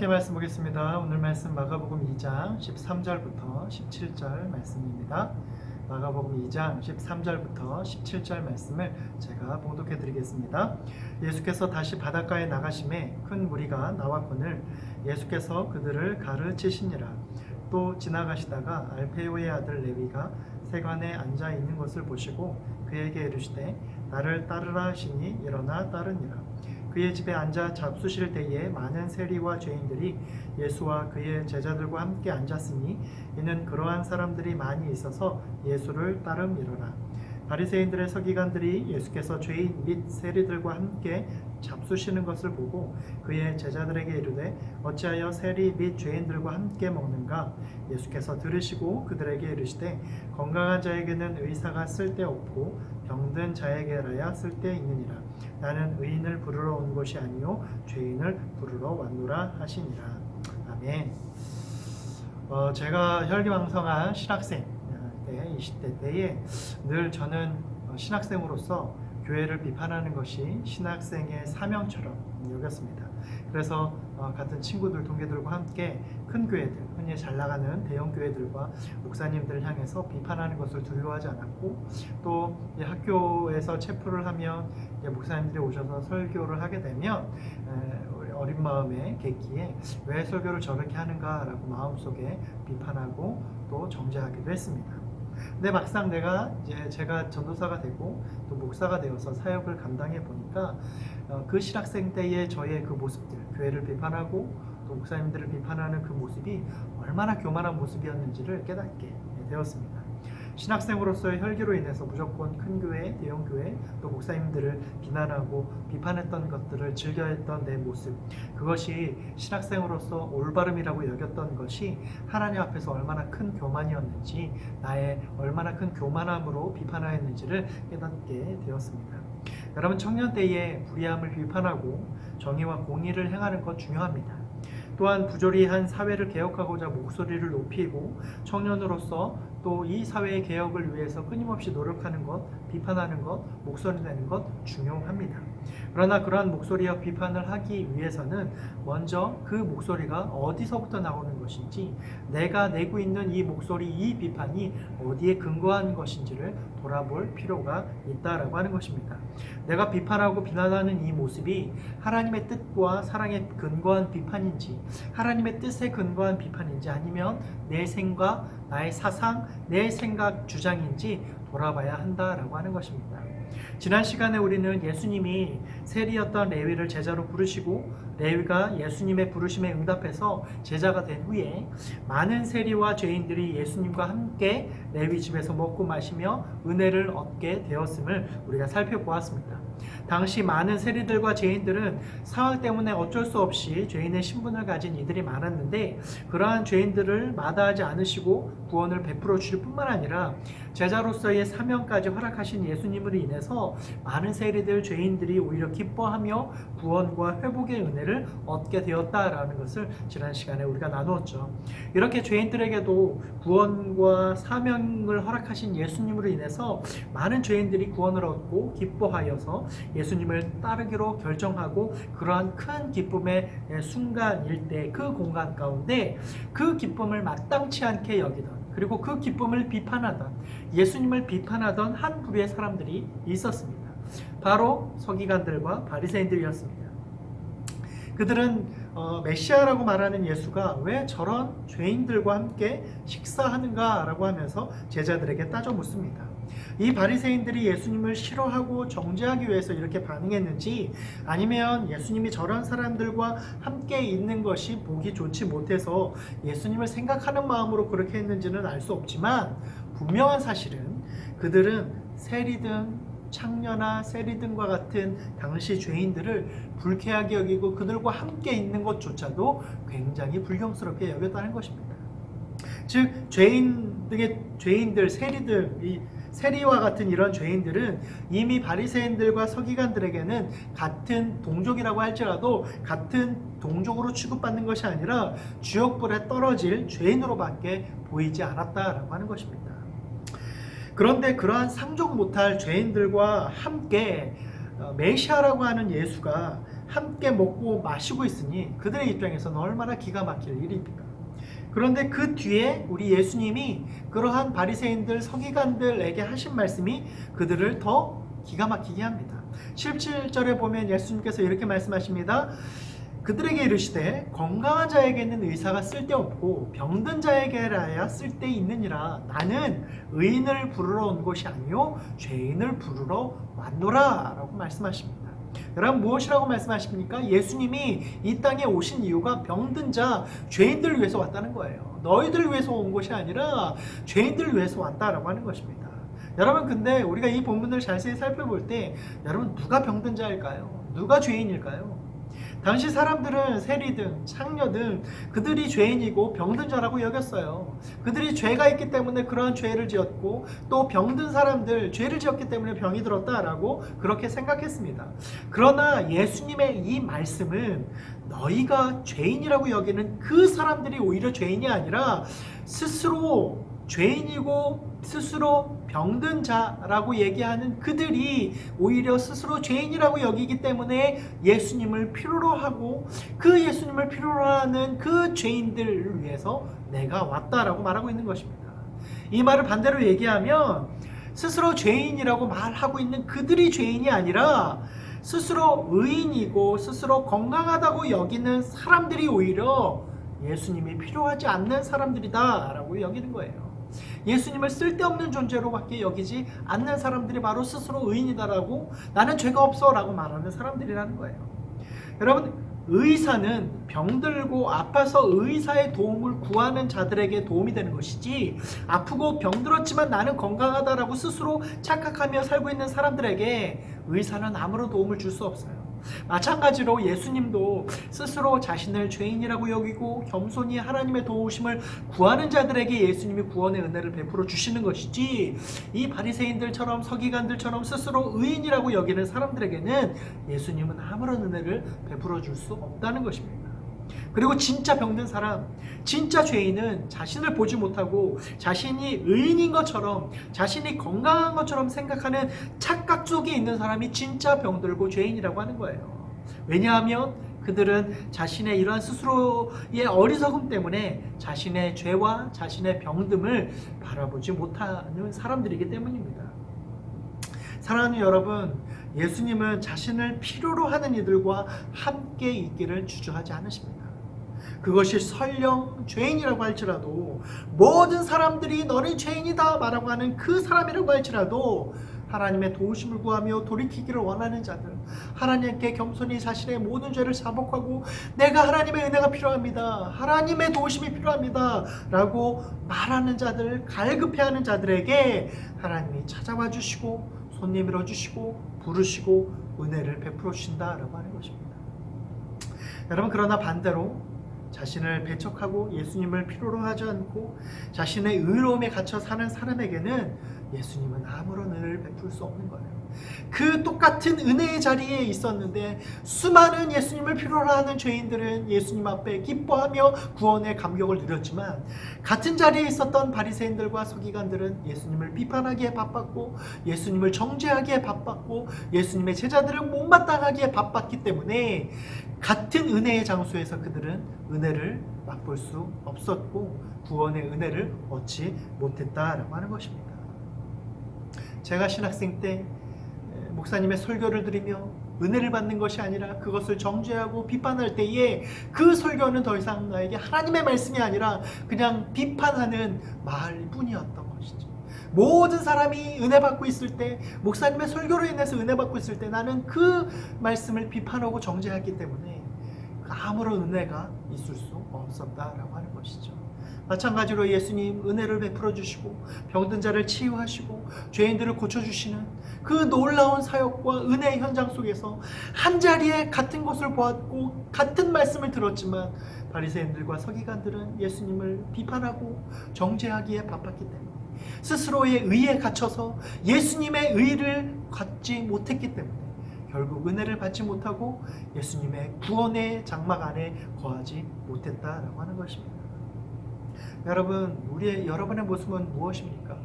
함께 말씀 보겠습니다. 오늘 말씀 마가복음 2장 13절부터 17절 말씀입니다. 마가복음 2장 13절부터 17절 말씀을 제가 봉독해 드리겠습니다. 예수께서 다시 바닷가에 나가심에 큰 무리가 나왔거늘 예수께서 그들을 가르치시니라. 또 지나가시다가 알페오의 아들 레위가 세관에 앉아 있는 것을 보시고 그에게 이르시되 나를 따르라 하시니 일어나 따르니라. 그의 집에 앉아 잡수실 때에 많은 세리와 죄인들이 예수와 그의 제자들과 함께 앉았으니 이는 그러한 사람들이 많이 있어서 예수를 따름이로라. 바리새인들의 서기관들이 예수께서 죄인 및 세리들과 함께 잡수시는 것을 보고 그의 제자들에게 이르되 어찌하여 세리 및 죄인들과 함께 먹는가? 예수께서 들으시고 그들에게 이르시되 건강한 자에게는 의사가 쓸데없고 병든 자에게라야 쓸데있느니라. 나는 의인을 부르러 온 것이 아니요 죄인을 부르러 왔노라 하시니라. 아멘. 제가 혈기왕성한 신학생 때 20대 때에 늘 저는 신학생으로서 교회를 비판하는 것이 신학생의 사명처럼 여겼습니다. 그래서 같은 친구들, 동기들과 함께 큰 교회들, 흔히 잘 나가는 대형 교회들과 목사님들을 향해서 비판하는 것을 두려워하지 않았고, 또 학교에서 체프를 하면 목사님들이 오셔서 설교를 하게 되면 어린 마음에 객기에 왜 설교를 저렇게 하는가라고 마음속에 비판하고 또 정죄하기도 했습니다. 근데 막상 제가 전도사가 되고 또 목사가 되어서 사역을 감당해 보니까 그 신학생 때의 저의 그 모습들, 교회를 비판하고 또 목사님들을 비판하는 그 모습이 얼마나 교만한 모습이었는지를 깨닫게 되었습니다. 신학생으로서의 혈기로 인해서 무조건 큰 교회, 대형 교회, 또 목사님들을 비난하고 비판했던 것들을 즐겨했던 내 모습, 그것이 신학생으로서 올바름이라고 여겼던 것이 하나님 앞에서 얼마나 큰 교만이었는지, 나의 얼마나 큰 교만함으로 비판하였는지를 깨닫게 되었습니다. 여러분, 청년 때에 불의함을 비판하고 정의와 공의를 행하는 것 중요합니다. 또한 부조리한 사회를 개혁하고자 목소리를 높이고 청년으로서 또 이 사회의 개혁을 위해서 끊임없이 노력하는 것, 비판하는 것, 목소리 내는 것 중요합니다. 그러나 그러한 목소리와 비판을 하기 위해서는 먼저 그 목소리가 어디서부터 나오는 것인지, 내가 내고 있는 이 목소리, 이 비판이 어디에 근거한 것인지를 돌아볼 필요가 있다라고 하는 것입니다. 내가 비판하고 비난하는 이 모습이 하나님의 뜻과 사랑에 근거한 비판인지, 하나님의 뜻에 근거한 비판인지, 아니면 내 생각, 나의 사상, 내 생각, 주장인지 돌아봐야 한다라고 하는 것입니다. 지난 시간에 우리는 예수님이 세리였던 레위를 제자로 부르시고 레위가 예수님의 부르심에 응답해서 제자가 된 후에 많은 세리와 죄인들이 예수님과 함께 레위 집에서 먹고 마시며 은혜를 얻게 되었음을 우리가 살펴보았습니다. 당시 많은 세리들과 죄인들은 상황 때문에 어쩔 수 없이 죄인의 신분을 가진 이들이 많았는데, 그러한 죄인들을 마다하지 않으시고 구원을 베풀어 주실 뿐만 아니라 제자로서의 사명까지 허락하신 예수님으로 인해서 많은 세리들, 죄인들이 오히려 기뻐하며 구원과 회복의 은혜를 얻게 되었다라는 것을 지난 시간에 우리가 나누었죠. 이렇게 죄인들에게도 구원과 사명을 허락하신 예수님으로 인해서 많은 죄인들이 구원을 얻고 기뻐하여서 예수님을 따르기로 결정하고, 그러한 큰 기쁨의 순간일 때 그 공간 가운데 그 기쁨을 마땅치 않게 여기던, 그리고 그 기쁨을 비판하던, 예수님을 비판하던 한 부류의 사람들이 있었습니다. 바로 서기관들과 바리새인들이었습니다. 그들은 메시아라고 말하는 예수가 왜 저런 죄인들과 함께 식사하는가 라고 하면서 제자들에게 따져 묻습니다. 이 바리새인들이 예수님을 싫어하고 정죄하기 위해서 이렇게 반응했는지, 아니면 예수님이 저런 사람들과 함께 있는 것이 보기 좋지 못해서 예수님을 생각하는 마음으로 그렇게 했는지는 알 수 없지만, 분명한 사실은 그들은 세리든 창녀나 세리든과 같은 당시 죄인들을 불쾌하게 여기고 그들과 함께 있는 것조차도 굉장히 불경스럽게 여겼다는 것입니다. 즉, 죄인들, 세리들, 세리와 같은 이런 죄인들은 이미 바리새인들과 서기관들에게는 같은 동족이라고 할지라도 같은 동족으로 취급받는 것이 아니라 지옥불에 떨어질 죄인으로밖에 보이지 않았다라고 하는 것입니다. 그런데 그러한 상종 못할 죄인들과 함께 메시아라고 하는 예수가 함께 먹고 마시고 있으니 그들의 입장에서는 얼마나 기가 막힐 일입니까? 그런데 그 뒤에 우리 예수님이 그러한 바리새인들 서기관들에게 하신 말씀이 그들을 더 기가 막히게 합니다. 17절에 보면 예수님께서 이렇게 말씀하십니다. 그들에게 이르시되 건강한 자에게는 의사가 쓸데없고 병든 자에게라야 쓸데있느니라. 나는 의인을 부르러 온 것이 아니요 죄인을 부르러 왔노라 라고 말씀하십니다. 여러분, 무엇이라고 말씀하십니까? 예수님이 이 땅에 오신 이유가 병든 자, 죄인들을 위해서 왔다는 거예요. 너희들을 위해서 온 것이 아니라 죄인들을 위해서 왔다라고 하는 것입니다. 여러분, 근데 우리가 이 본문을 자세히 살펴볼 때 여러분, 누가 병든 자일까요? 누가 죄인일까요? 당시 사람들은 세리든 창녀든 그들이 죄인이고 병든 자라고 여겼어요. 그들이 죄가 있기 때문에 그러한 죄를 지었고 또 병든 사람들 죄를 지었기 때문에 병이 들었다라고 그렇게 생각했습니다. 그러나 예수님의 이 말씀은 너희가 죄인이라고 여기는 그 사람들이 오히려 죄인이 아니라 스스로 죄인이고 스스로 병든 자라고 얘기하는 그들이 오히려 스스로 죄인이라고 여기기 때문에 예수님을 필요로 하고 그 예수님을 필요로 하는 그 죄인들을 위해서 내가 왔다라고 말하고 있는 것입니다. 이 말을 반대로 얘기하면 스스로 죄인이라고 말하고 있는 그들이 죄인이 아니라 스스로 의인이고 스스로 건강하다고 여기는 사람들이 오히려 예수님이 필요하지 않는 사람들이다 라고 여기는 거예요. 예수님을 쓸데없는 존재로밖에 여기지 않는 사람들이 바로 스스로 의인이다라고 나는 죄가 없어 라고 말하는 사람들이라는 거예요. 여러분, 의사는 병들고 아파서 의사의 도움을 구하는 자들에게 도움이 되는 것이지 아프고 병들었지만 나는 건강하다라고 스스로 착각하며 살고 있는 사람들에게 의사는 아무런 도움을 줄 수 없어요. 마찬가지로 예수님도 스스로 자신을 죄인이라고 여기고 겸손히 하나님의 도우심을 구하는 자들에게 예수님이 구원의 은혜를 베풀어 주시는 것이지 이 바리새인들처럼 서기관들처럼 스스로 의인이라고 여기는 사람들에게는 예수님은 아무런 은혜를 베풀어 줄 수 없다는 것입니다. 그리고 진짜 병든 사람, 진짜 죄인은 자신을 보지 못하고 자신이 의인인 것처럼 자신이 건강한 것처럼 생각하는 착각 속에 있는 사람이 진짜 병들고 죄인이라고 하는 거예요. 왜냐하면 그들은 자신의 이러한 스스로의 어리석음 때문에 자신의 죄와 자신의 병듦을 바라보지 못하는 사람들이기 때문입니다. 사랑하는 여러분, 예수님은 자신을 필요로 하는 이들과 함께 있기를 주저하지 않으십니다. 그것이 설령 죄인이라고 할지라도 모든 사람들이 너는 죄인이다 말하고 하는 그 사람이라고 할지라도 하나님의 도우심을 구하며 돌이키기를 원하는 자들, 하나님께 겸손히 자신의 모든 죄를 자복하고 내가 하나님의 은혜가 필요합니다, 하나님의 도우심이 필요합니다 라고 말하는 자들, 갈급해하는 자들에게 하나님이 찾아와 주시고 손 내밀어 주시고 부르시고 은혜를 베풀어 주신다라고 하는 것입니다. 여러분, 그러나 반대로 자신을 배척하고 예수님을 필요로 하지 않고 자신의 의로움에 갇혀 사는 사람에게는 예수님은 아무런 은혜를 베풀 수 없는 거예요. 그 똑같은 은혜의 자리에 있었는데 수많은 예수님을 필요로 하는 죄인들은 예수님 앞에 기뻐하며 구원의 감격을 누렸지만 같은 자리에 있었던 바리새인들과 서기관들은 예수님을 비판하기에 바빴고 예수님을 정죄하기에 바빴고 예수님의 제자들을 못마땅하기에 바빴기 때문에 같은 은혜의 장소에서 그들은 은혜를 맛볼 수 없었고 구원의 은혜를 얻지 못했다라고 하는 것입니다. 제가 신학생 때 목사님의 설교를 들으며 은혜를 받는 것이 아니라 그것을 정죄하고 비판할 때에 그 설교는 더 이상 나에게 하나님의 말씀이 아니라 그냥 비판하는 말뿐이었던 것이죠. 모든 사람이 은혜 받고 있을 때, 목사님의 설교로 인해서 은혜 받고 있을 때 나는 그 말씀을 비판하고 정죄했기 때문에 아무런 은혜가 있을 수 없었다라고 하는 것이죠. 마찬가지로 예수님 은혜를 베풀어 주시고 병든 자를 치유하시고 죄인들을 고쳐주시는 그 놀라운 사역과 은혜의 현장 속에서 한자리에 같은 것을 보았고 같은 말씀을 들었지만 바리새인들과 서기관들은 예수님을 비판하고 정죄하기에 바빴기 때문에 스스로의 의에 갇혀서 예수님의 의를 갖지 못했기 때문에 결국 은혜를 받지 못하고 예수님의 구원의 장막 안에 거하지 못했다라고 하는 것입니다. 여러분, 여러분의 모습은 무엇입니까?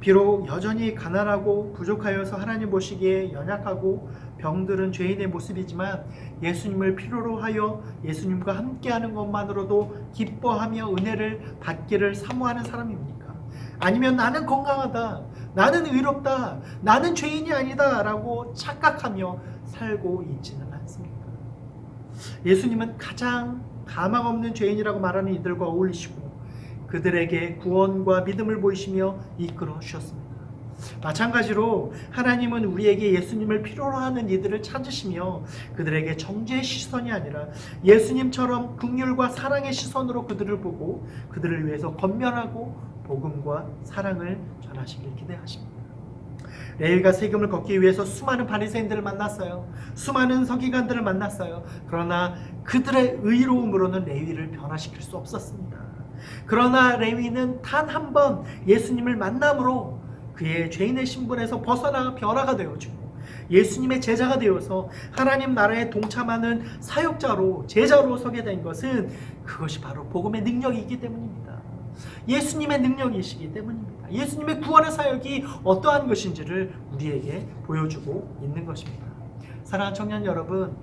비록 여전히 가난하고 부족하여서 하나님 보시기에 연약하고 병들은 죄인의 모습이지만 예수님을 필요로 하여 예수님과 함께하는 것만으로도 기뻐하며 은혜를 받기를 사모하는 사람입니까? 아니면 나는 건강하다, 나는 의롭다, 나는 죄인이 아니다 라고 착각하며 살고 있지는 않습니까? 예수님은 가장 가망 없는 죄인이라고 말하는 이들과 어울리시고 그들에게 구원과 믿음을 보이시며 이끌어 주셨습니다. 마찬가지로 하나님은 우리에게 예수님을 필요로 하는 이들을 찾으시며 그들에게 정죄의 시선이 아니라 예수님처럼 긍휼과 사랑의 시선으로 그들을 보고 그들을 위해서 권면하고 복음과 사랑을 전하시길 기대하십니다. 레위가 세금을 걷기 위해서 수많은 바리새인들을 만났어요. 수많은 서기관들을 만났어요. 그러나 그들의 의로움으로는 레위를 변화시킬 수 없었습니다. 그러나 레위는 단 한 번 예수님을 만남으로 그의 죄인의 신분에서 벗어나 변화가 되어지고 예수님의 제자가 되어서 하나님 나라에 동참하는 사역자로 제자로 서게 된 것은 그것이 바로 복음의 능력이기 때문입니다. 예수님의 능력이시기 때문입니다. 예수님의 구원의 사역이 어떠한 것인지를 우리에게 보여주고 있는 것입니다. 사랑하는 청년 여러분,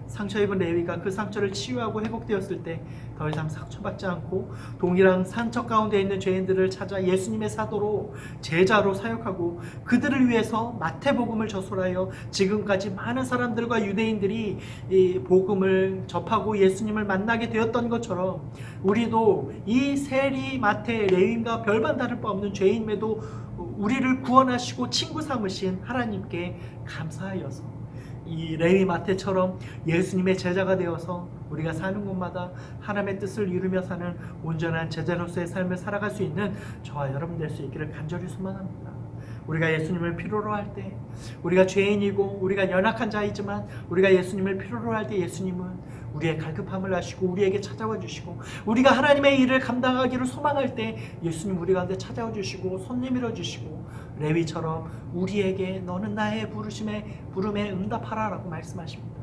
상처 입은 레위가 그 상처를 치유하고 회복되었을 때 더 이상 상처받지 않고 동일한 상처 가운데 있는 죄인들을 찾아 예수님의 사도로 제자로 사역하고 그들을 위해서 마태복음을 저술하여 지금까지 많은 사람들과 유대인들이 이 복음을 접하고 예수님을 만나게 되었던 것처럼 우리도 이 세리, 마태, 레위인과 별반 다를 바 없는 죄인임에도 우리를 구원하시고 친구 삼으신 하나님께 감사하여서 이 레위 마태처럼 예수님의 제자가 되어서 우리가 사는 곳마다 하나님의 뜻을 이루며 사는 온전한 제자로서의 삶을 살아갈 수 있는 저와 여러분 될 수 있기를 간절히 소망합니다. 우리가 예수님을 필요로 할 때, 우리가 죄인이고 우리가 연약한 자이지만 우리가 예수님을 필요로 할 때 예수님은 우리의 갈급함을 아시고 우리에게 찾아와 주시고 우리가 하나님의 일을 감당하기를 소망할 때 예수님 우리 가운데 찾아와 주시고 손 내밀어 주시고 레위처럼 우리에게 너는 나의 부름에 응답하라 라고 말씀하십니다.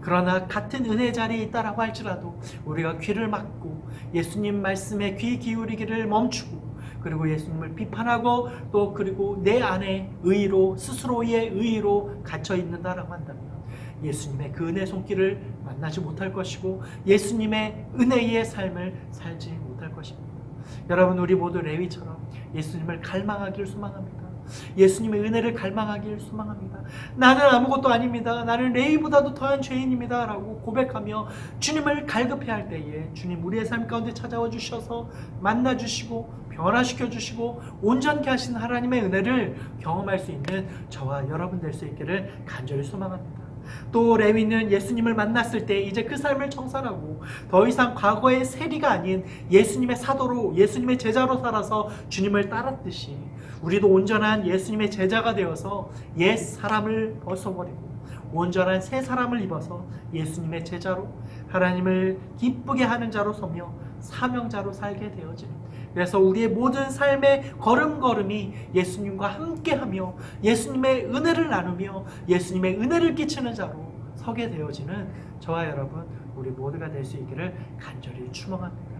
그러나 같은 은혜 자리에 있다라고 할지라도 우리가 귀를 막고 예수님 말씀에 귀 기울이기를 멈추고 그리고 예수님을 비판하고 또 그리고 내 안에 의로 스스로의 의로 갇혀 있는다라고 한다면 예수님의 그 은혜 손길을 만나지 못할 것이고 예수님의 은혜의 삶을 살지 못할 것입니다. 여러분, 우리 모두 레위처럼 예수님을 갈망하기를 소망합니다. 예수님의 은혜를 갈망하기를 소망합니다. 나는 아무것도 아닙니다. 나는 레위보다도 더한 죄인입니다 라고 고백하며 주님을 갈급해야 할 때에 주님 우리의 삶 가운데 찾아와 주셔서 만나 주시고 변화시켜 주시고 온전케 하신 하나님의 은혜를 경험할 수 있는 저와 여러분 될 수 있기를 간절히 소망합니다. 또 레위는 예수님을 만났을 때 이제 그 삶을 청산하고 더 이상 과거의 세리가 아닌 예수님의 사도로 예수님의 제자로 살아서 주님을 따랐듯이 우리도 온전한 예수님의 제자가 되어서 옛 사람을 벗어버리고 온전한 새 사람을 입어서 예수님의 제자로 하나님을 기쁘게 하는 자로 서며 사명자로 살게 되어지는, 그래서 우리의 모든 삶의 걸음걸음이 예수님과 함께하며 예수님의 은혜를 나누며 예수님의 은혜를 끼치는 자로 서게 되어지는 저와 여러분 우리 모두가 될 수 있기를 간절히 축원합니다.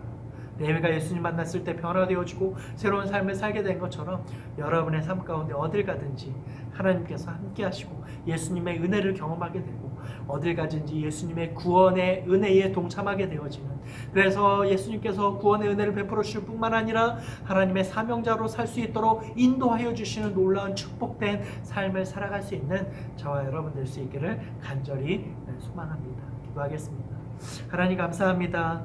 레위가 예수님 만났을 때 변화되어지고 새로운 삶을 살게 된 것처럼 여러분의 삶 가운데 어딜 가든지 하나님께서 함께 하시고 예수님의 은혜를 경험하게 되고 어딜 가든지 예수님의 구원의 은혜에 동참하게 되어지는, 그래서 예수님께서 구원의 은혜를 베풀어 주실 뿐만 아니라 하나님의 사명자로 살 수 있도록 인도하여 주시는 놀라운 축복된 삶을 살아갈 수 있는 저와 여러분 될 수 있기를 간절히 소망합니다. 기도하겠습니다. 하나님 감사합니다.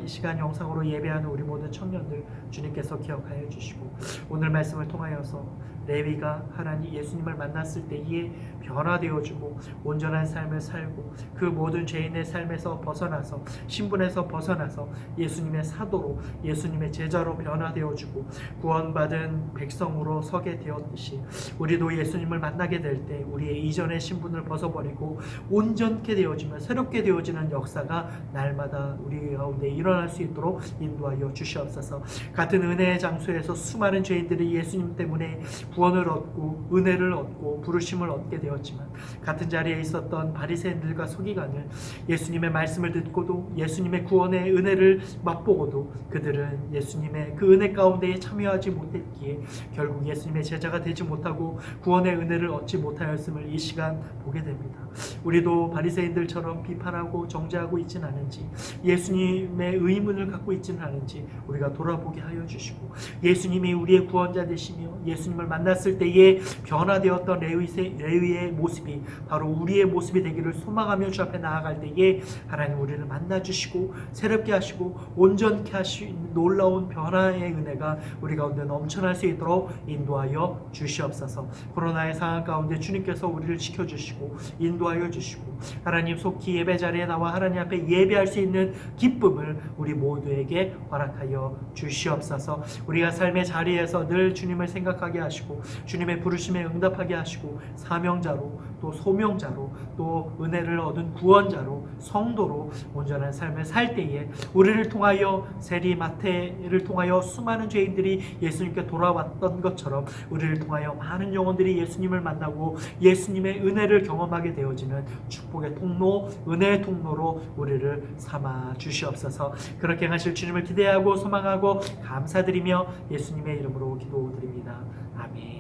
이 시간 영상으로 예배하는 우리 모든 청년들 주님께서 기억하여 주시고 오늘 말씀을 통하여서 레위가 하나님 예수님을 만났을 때에 변화되어지고 온전한 삶을 살고 그 모든 죄인의 삶에서 벗어나서 신분에서 벗어나서 예수님의 사도로 예수님의 제자로 변화되어지고 구원받은 백성으로 서게 되었듯이 우리도 예수님을 만나게 될 때 우리의 이전의 신분을 벗어버리고 온전케 되어지며 새롭게 되어지는 역사가 날마다 우리 가운데 일어날 수 있도록 인도하여 주시옵소서. 같은 은혜의 장소에서 수많은 죄인들이 예수님 때문에 구원을 얻고 은혜를 얻고 부르심을 얻게 되었지만, 같은 자리에 있었던 바리새인들과 서기관은 예수님의 말씀을 듣고도 예수님의 구원의 은혜를 맛보고도 그들은 예수님의 그 은혜 가운데에 참여하지 못했기에 결국 예수님의 제자가 되지 못하고 구원의 은혜를 얻지 못하였음을 이 시간 보게 됩니다. 우리도 바리새인들처럼 비판하고 정죄하고 있지는 않은지, 예수님의 의문을 갖고 있지는 않은지 우리가 돌아보게 하여 주시고, 예수님이 우리의 구원자 되시며 예수님을 만났을 때에 변화되었던 레위의 모습이 바로 우리의 모습이 되기를 소망하며 주 앞에 나아갈 때에 하나님 우리를 만나주시고 새롭게 하시고 온전케 하시는 놀라운 변화의 은혜가 우리 가운데 넘쳐날 수 있도록 인도하여 주시옵소서. 코로나의 상황 가운데 주님께서 우리를 지켜주시고 인도하여 주시고, 하나님 속히 예배 자리에 나와 하나님 앞에 예배할 수 있는 기쁨을 우리 모두에게 허락하여 주시옵소서. 우리가 삶의 자리에서 늘 주님을 생각하게 하시고 주님의 부르심에 응답하게 하시고 사명자로 또 소명자로 또 은혜를 얻은 구원자로 성도로 온전한 삶을 살 때에 우리를 통하여 세리 마태를 통하여 수많은 죄인들이 예수님께 돌아왔던 것처럼 우리를 통하여 많은 영혼들이 예수님을 만나고 예수님의 은혜를 경험하게 되어지는 축복의 통로, 은혜의 통로로 우리를 삼아 주시옵소서. 그렇게 하실 주님을 기대하고 소망하고 감사드리며 예수님의 이름으로 기도드립니다. 아멘.